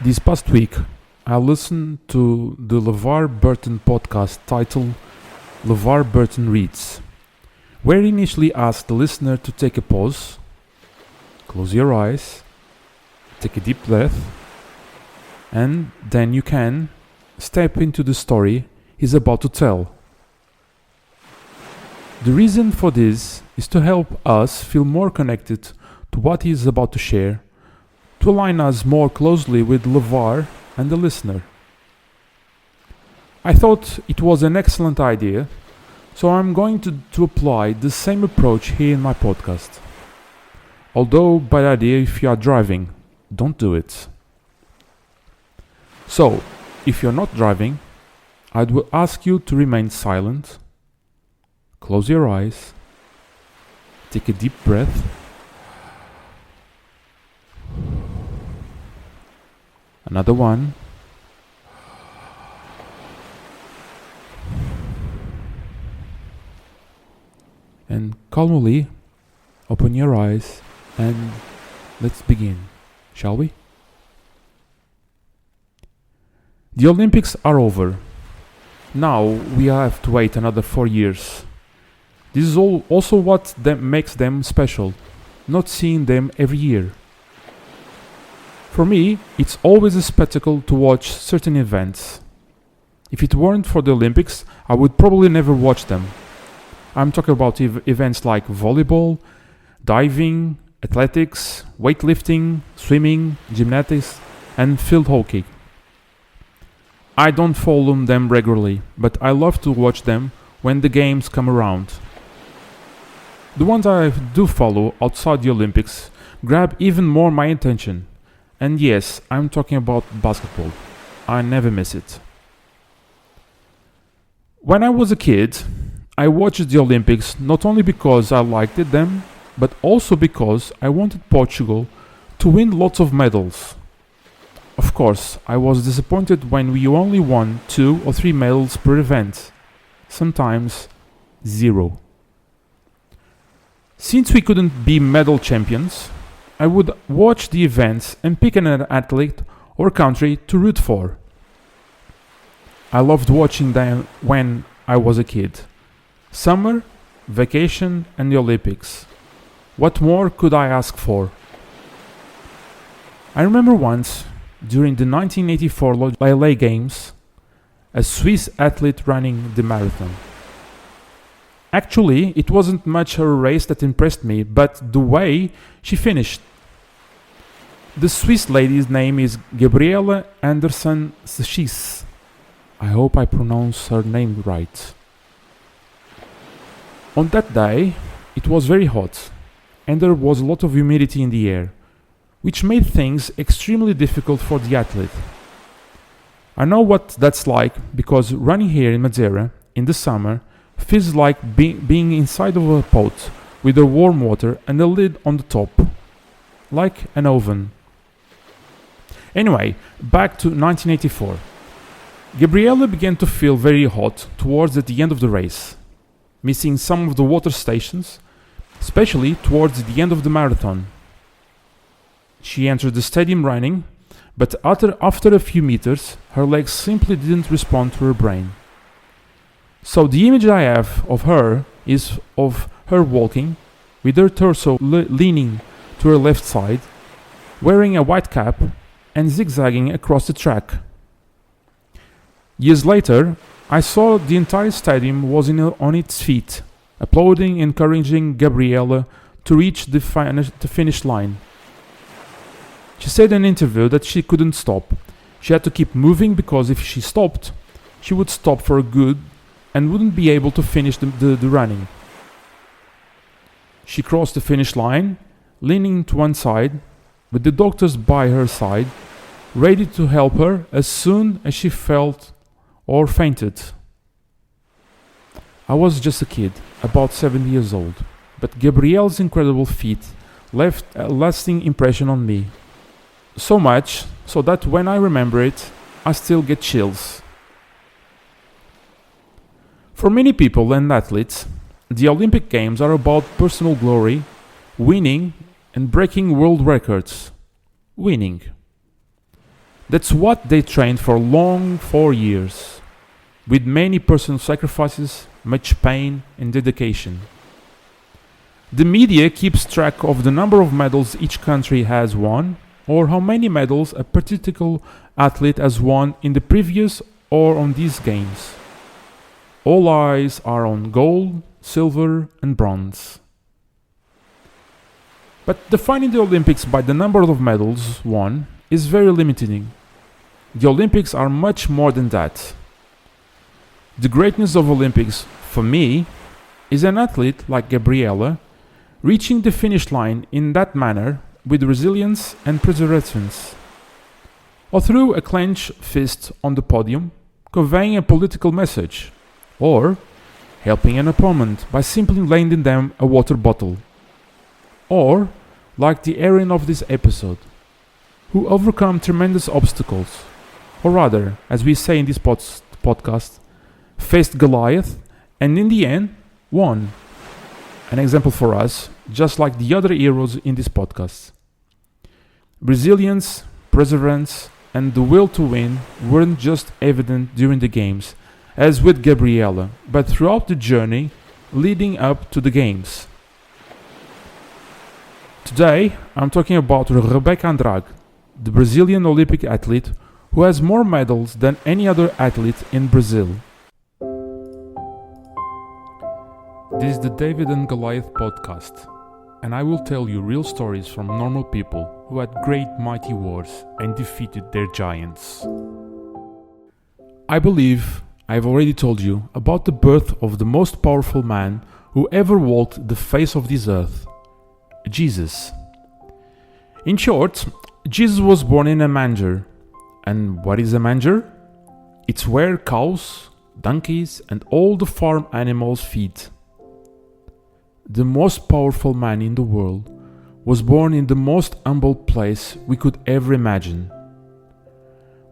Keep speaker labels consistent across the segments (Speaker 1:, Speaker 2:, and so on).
Speaker 1: This past week, I listened to the LeVar Burton podcast titled LeVar Burton Reads, where he initially asked the listener to take a pause, close your eyes, take a deep breath, and then you can step into the story he's about to tell. The reason for this is to help us feel more connected to what he is about to share, to align us more closely with LeVar and the listener. I thought it was an excellent idea, so I'm going to apply the same approach here in my podcast. Although, bad idea if you are driving, don't do it. So, if you're not driving, I would ask you to remain silent, close your eyes, take a deep breath, another one, and calmly open your eyes and let's begin, shall we? The Olympics are over. Now we have to wait another 4 years. This is also what makes them special, not seeing them every year. For me, it's always a spectacle to watch certain events. If it weren't for the Olympics, I would probably never watch them. I'm talking about events like volleyball, diving, athletics, weightlifting, swimming, gymnastics, and field hockey. I don't follow them regularly, but I love to watch them when the games come around. The ones I do follow outside the Olympics grab even more my attention. And yes, I'm talking about basketball. I never miss it. When I was a kid, I watched the Olympics not only because I liked them, but also because I wanted Portugal to win lots of medals. Of course, I was disappointed when we only won 2 or 3 medals per event, sometimes 0. Since we couldn't be medal champions, I would watch the events and pick an athlete or country to root for. I loved watching them when I was a kid. Summer, vacation, and the Olympics. What more could I ask for? I remember once, during the 1984 LA Games, a Swiss athlete running the marathon. Actually, it wasn't much her race that impressed me, but the way she finished. The Swiss lady's name is Gabriele Anderson Schiess. I hope I pronounce her name right. On that day, it was very hot, and there was a lot of humidity in the air, which made things extremely difficult for the athlete. I know what that's like because running here in Madeira in the summer feels like being inside of a pot with a warm water and a lid on the top, like an oven. Anyway, back to 1984. Gabriele began to feel very hot towards the end of the race, missing some of the water stations, especially towards the end of the marathon. She entered the stadium running, but after a few meters, her legs simply didn't respond to her brain. So the image I have of her is of her walking, with her torso leaning to her left side, wearing a white cap and zigzagging across the track. Years later, I saw the entire stadium was on its feet, applauding, encouraging Gabriele to reach the finish line. She said in an interview that she couldn't stop. She had to keep moving because if she stopped, she would stop for good and wouldn't be able to finish the running. She crossed the finish line, leaning to one side, with the doctors by her side, ready to help her as soon as she felt or fainted. I was just a kid, about 7 years old, but Gabrielle's incredible feat left a lasting impression on me. So much so that when I remember it, I still get chills. For many people and athletes, the Olympic Games are about personal glory, winning and breaking world records. Winning. That's what they trained for long 4 years, with many personal sacrifices, much pain and dedication. The media keeps track of the number of medals each country has won, or how many medals a particular athlete has won in the previous or on these games. All eyes are on gold, silver and bronze. But defining the Olympics by the number of medals won is very limiting. The Olympics are much more than that. The greatness of Olympics, for me, is an athlete like Gabriela reaching the finish line in that manner with resilience and perseverance, or through a clenched fist on the podium, conveying a political message, or helping an opponent by simply lending them a water bottle, or like the heroine of this episode, who overcome tremendous obstacles, or rather, as we say in this podcast, faced Goliath and in the end won. An example for us, just like the other heroes in this podcast. Resilience, perseverance, and the will to win weren't just evident during the games, as with Gabriela, but throughout the journey leading up to the games. Today, I'm talking about Rebeca Andrade, the Brazilian Olympic athlete who has more medals than any other athlete in Brazil. This is the David and Goliath podcast, and I will tell you real stories from normal people who had great mighty wars and defeated their giants. I believe I have already told you about the birth of the most powerful man who ever walked the face of this earth, Jesus. In short, Jesus was born in a manger. And what is a manger? It's where cows, donkeys, and all the farm animals feed. The most powerful man in the world was born in the most humble place we could ever imagine.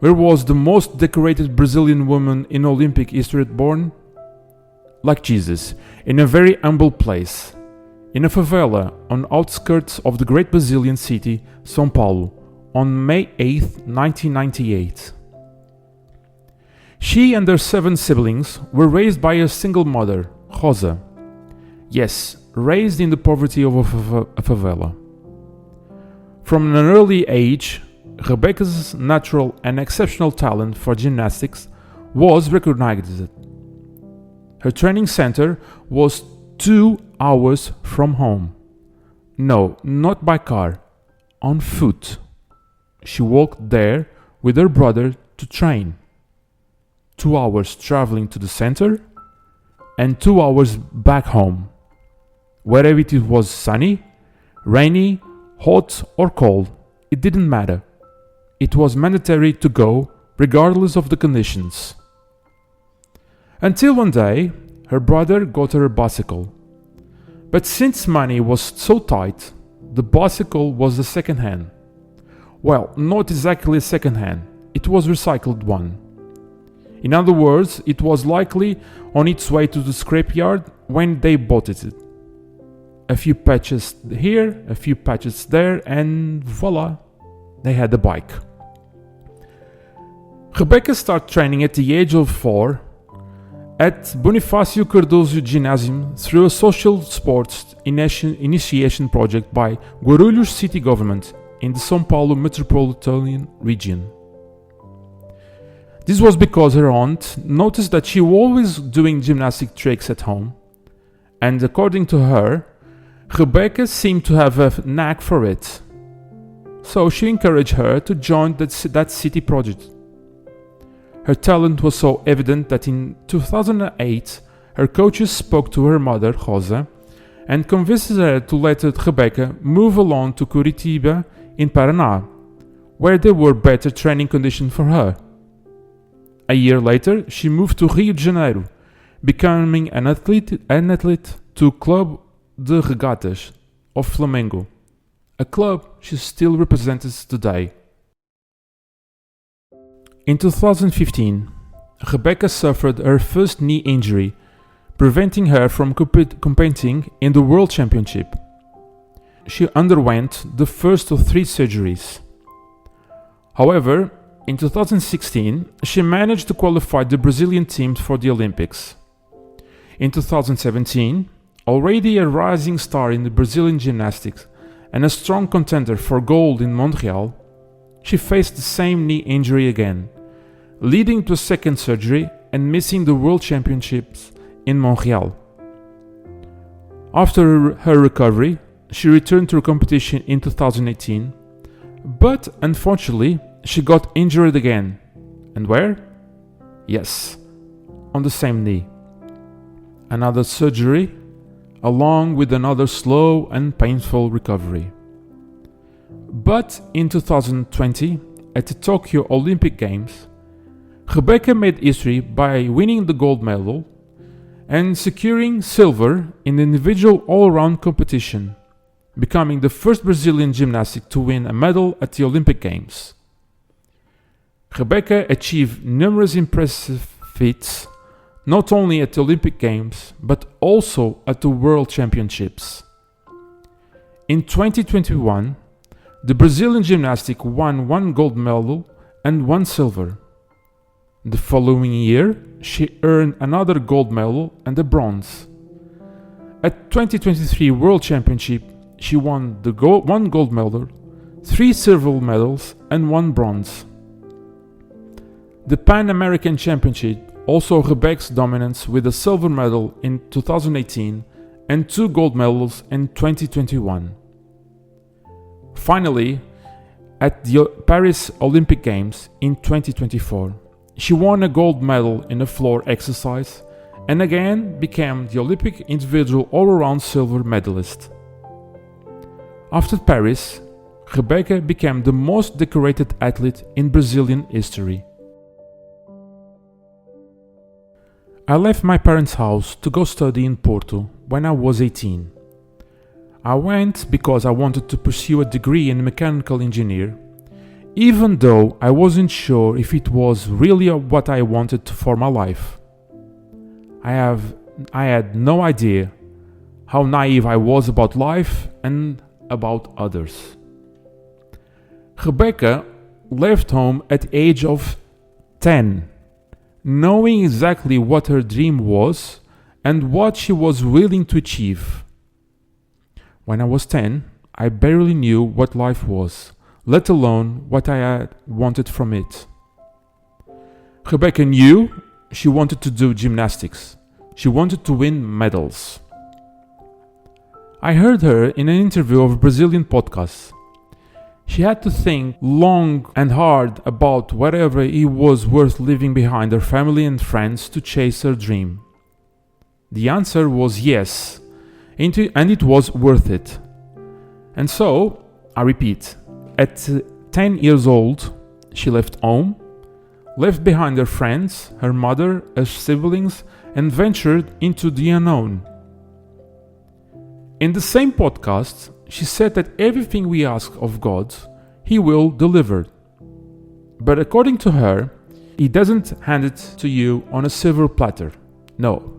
Speaker 1: Where was the most decorated Brazilian woman in Olympic history born? Like Jesus, in a very humble place, in a favela on outskirts of the great Brazilian city, São Paulo, on May 8, 1998. She and her 7 siblings were raised by a single mother, Rosa. Yes, raised in the poverty of a favela. From an early age, Rebeca's natural and exceptional talent for gymnastics was recognized. Her training center was 2 hours from home. No, not by car, on foot. She walked there with her brother to train. 2 hours traveling to the center and 2 hours back home. Whether it was sunny, rainy, hot or cold, it didn't matter. It was mandatory to go regardless of the conditions. Until one day, her brother got her a bicycle. But since money was so tight, the bicycle was a second hand. Well, not exactly a second hand, it was a recycled one. In other words, it was likely on its way to the scrapyard when they bought it. A few patches here, a few patches there, and voila, they had a bike. Rebeca started training at the age of 4 at Bonifácio Cardoso Gymnasium through a social sports initiation project by Guarulhos city government in the São Paulo Metropolitan Region. This was because her aunt noticed that she was always doing gymnastic tricks at home, and according to her, Rebeca seemed to have a knack for it. So she encouraged her to join that city project. Her talent was so evident that in 2008, her coaches spoke to her mother, Rosa, and convinced her to let Rebeca move along to Curitiba in Paraná, where there were better training conditions for her. A year later, she moved to Rio de Janeiro, becoming an athlete to Club de Regatas of Flamengo, a club she still represents today. In 2015, Rebeca suffered her first knee injury, preventing her from competing in the World Championship. She underwent the first of 3 surgeries. However, In 2016, she managed to qualify the Brazilian team for the Olympics. In 2017, already a rising star in the Brazilian gymnastics and a strong contender for gold in Montreal, she faced the same knee injury again, leading to a second surgery and missing the World Championships in Montreal. After her recovery, she returned to her competition in 2018, but unfortunately, she got injured again. And where? Yes, on the same knee. Another surgery, along with another slow and painful recovery. But in 2020, at the Tokyo Olympic Games, Rebeca made history by winning the gold medal and securing silver in the individual all-around competition, becoming the first Brazilian gymnast to win a medal at the Olympic Games. Rebeca achieved numerous impressive feats, not only at the Olympic Games, but also at the World Championships. In 2021, the Brazilian gymnastic won 1 gold medal and 1 silver. The following year, she earned another gold medal and a bronze. At 2023 World Championship, she won the 1 gold medal, 3 silver medals and 1 bronze. The Pan American Championship also Rebeca's dominance with a silver medal in 2018 and 2 gold medals in 2021. Finally, at the Paris Olympic Games in 2024, she won a gold medal in a floor exercise and again became the Olympic individual all-around silver medalist. After Paris, Rebeca became the most decorated athlete in Brazilian history. I left my parents' house to go study in Porto when I was 18. I went because I wanted to pursue a degree in mechanical engineer, even though I wasn't sure if it was really what I wanted for my life. I had no idea how naive I was about life and about others. Rebeca left home at the age of 10, knowing exactly what her dream was and what she was willing to achieve. When I was 10, I barely knew what life was, let alone what I had wanted from it. Rebeca knew she wanted to do gymnastics. She wanted to win medals. I heard her in an interview of a Brazilian podcast. She had to think long and hard about whether it was worth leaving behind her family and friends to chase her dream. The answer was yes, and it was worth it. And so, I repeat, at 10 years old, she left home, left behind her friends, her mother, her siblings, and ventured into the unknown. In the same podcast, she said that everything we ask of God, He will deliver. But according to her, He doesn't hand it to you on a silver platter. No.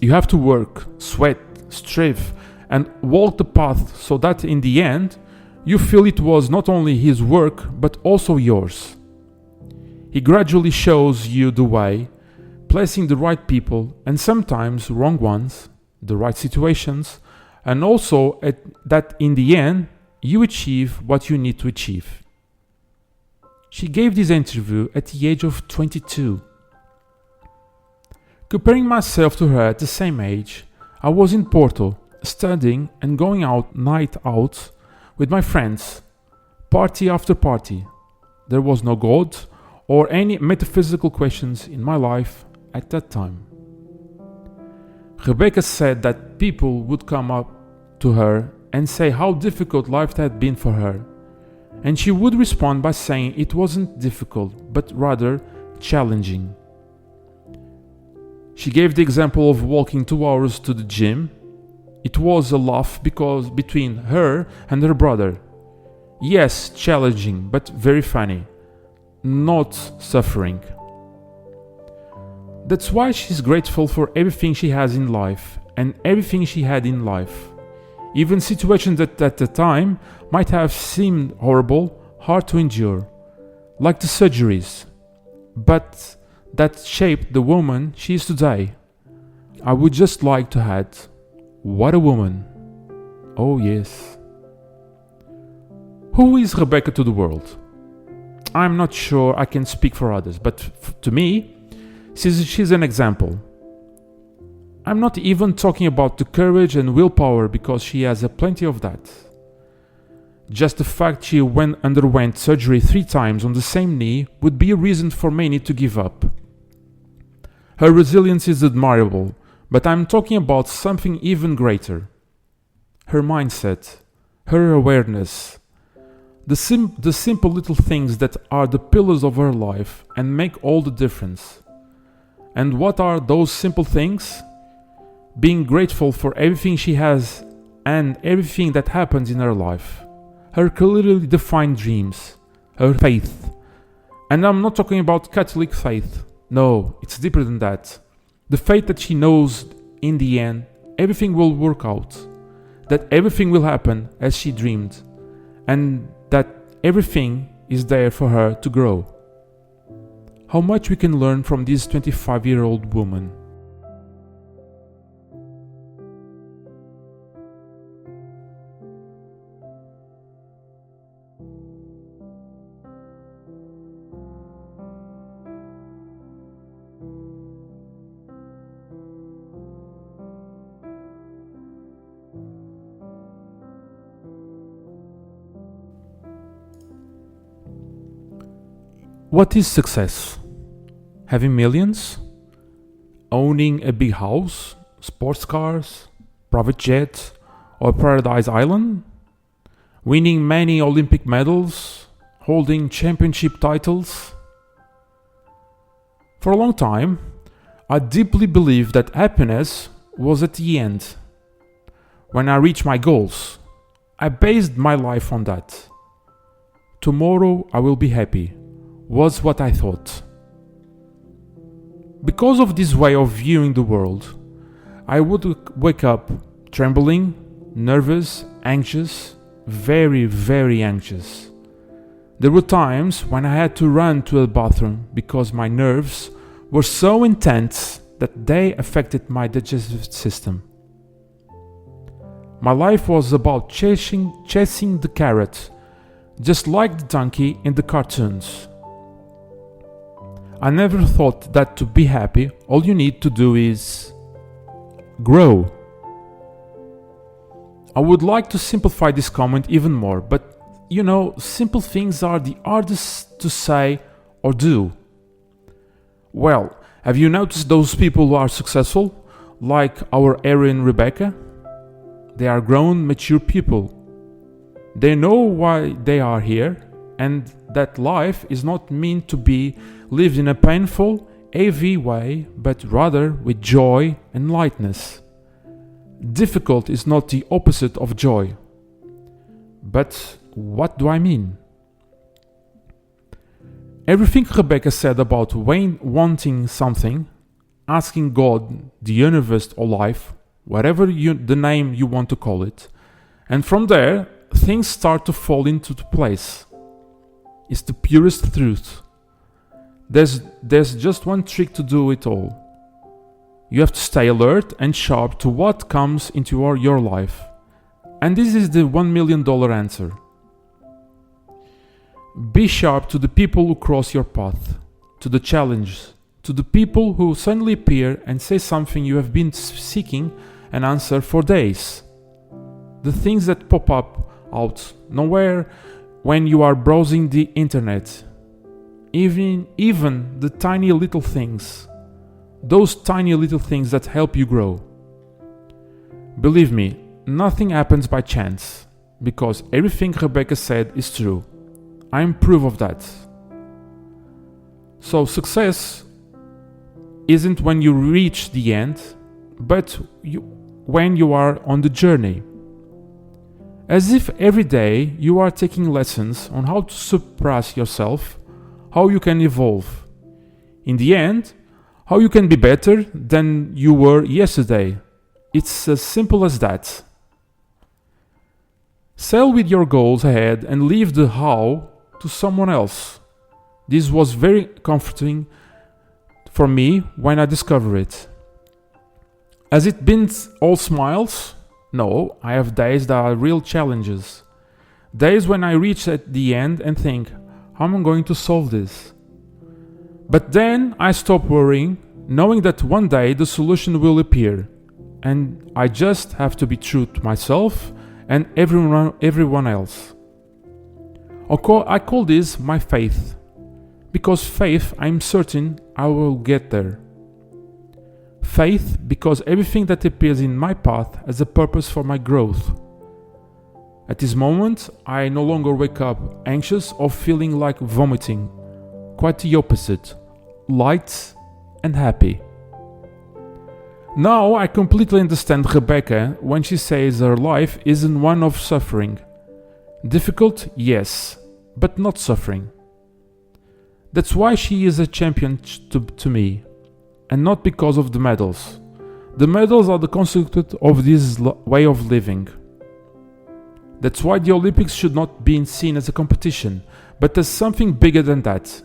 Speaker 1: You have to work, sweat, strive, and walk the path so that in the end, you feel it was not only His work, but also yours. He gradually shows you the way, placing the right people, and sometimes wrong ones, the right situations, and also that in the end, you achieve what you need to achieve. She gave this interview at the age of 22. Comparing myself to her at the same age, I was in Porto, studying and going out night out with my friends, party after party. There was no God or any metaphysical questions in my life at that time. Rebeca said that people would come up to her and say how difficult life had been for her, and she would respond by saying it wasn't difficult, but rather challenging. She gave the example of walking 2 hours to the gym. It was a laugh because between her and her brother. Yes, challenging, but very funny. Not suffering. That's why she's grateful for everything she has in life and everything she had in life. Even situations that at the time might have seemed horrible, hard to endure, like the surgeries, but that shaped the woman she is today. I would just like to add, what a woman. Oh yes. Who is Rebeca to the world? I'm not sure I can speak for others, but to me, she's an example. I'm not even talking about the courage and willpower because she has plenty of that. Just the fact she underwent surgery 3 times on the same knee would be a reason for many to give up. Her resilience is admirable, but I'm talking about something even greater. Her mindset, her awareness, the simple little things that are the pillars of her life and make all the difference. And what are those simple things? Being grateful for everything she has and everything that happens in her life. Her clearly defined dreams, her faith. And I'm not talking about Catholic faith. No, it's deeper than that. The faith that she knows in the end everything will work out, that everything will happen as she dreamed, and that everything is there for her to grow. How much we can learn from this 25-year-old woman. What is success? Having millions? Owning a big house? Sports cars? Private jet? Or paradise island? Winning many Olympic medals? Holding championship titles? For a long time, I deeply believed that happiness was at the end. When I reached my goals, I based my life on that. Tomorrow I will be happy. Was what I thought. Because of this way of viewing the world, I would wake up trembling, nervous, anxious, very, very anxious. There were times when I had to run to the bathroom because my nerves were so intense that they affected my digestive system. My life was about chasing the carrot, just like the donkey in the cartoons. I never thought that to be happy, all you need to do is grow. I would like to simplify this comment even more, but simple things are the hardest to say or do. Well, have you noticed those people who are successful, like our heroine Rebeca? They are grown, mature people. They know why they are here, and that life is not meant to be lived in a painful, heavy way, but rather with joy and lightness. Difficult is not the opposite of joy. But what do I mean? Everything Rebeca said about wanting something, asking God, the universe or life, whatever the name you want to call it, and from there, things start to fall into place. It's the purest truth. There's just one trick to do it all. You have to stay alert and sharp to what comes into your life. And this is the $1 million answer. Be sharp to the people who cross your path, to the challenges, to the people who suddenly appear and say something you have been seeking an answer for days. The things that pop up out nowhere when you are browsing the internet. Even the tiny little things. Those tiny little things that help you grow. Believe me, nothing happens by chance, because everything Rebeca said is true. I am proof of that. So success isn't when you reach the end, but when you are on the journey. As if every day you are taking lessons on how to surpass yourself, how you can evolve. In the end, how you can be better than you were yesterday. It's as simple as that. Sail with your goals ahead and leave the how to someone else. This was very comforting for me when I discovered it. Has it been all smiles? No, I have days that are real challenges. Days when I reach at the end and think, how am I going to solve this? But then I stop worrying, knowing that one day the solution will appear, and I just have to be true to myself and everyone else. I call this my faith, because faith I'm certain I will get there. Faith because everything that appears in my path has a purpose for my growth. At this moment, I no longer wake up anxious or feeling like vomiting. Quite the opposite, light and happy. Now I completely understand Rebeca when she says her life isn't one of suffering. Difficult, yes, but not suffering. That's why she is a champion to me, and not because of the medals. The medals are the consequence of this way of living. That's why the Olympics should not be seen as a competition, but as something bigger than that.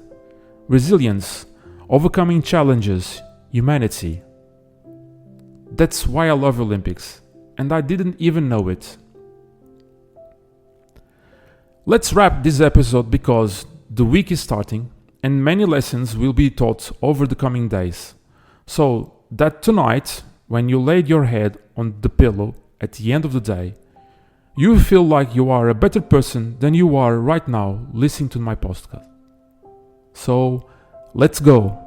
Speaker 1: Resilience, overcoming challenges, humanity. That's why I love Olympics, and I didn't even know it. Let's wrap this episode because the week is starting and many lessons will be taught over the coming days. So that tonight, when you laid your head on the pillow at the end of the day, you feel like you are a better person than you are right now listening to my podcast. So let's go.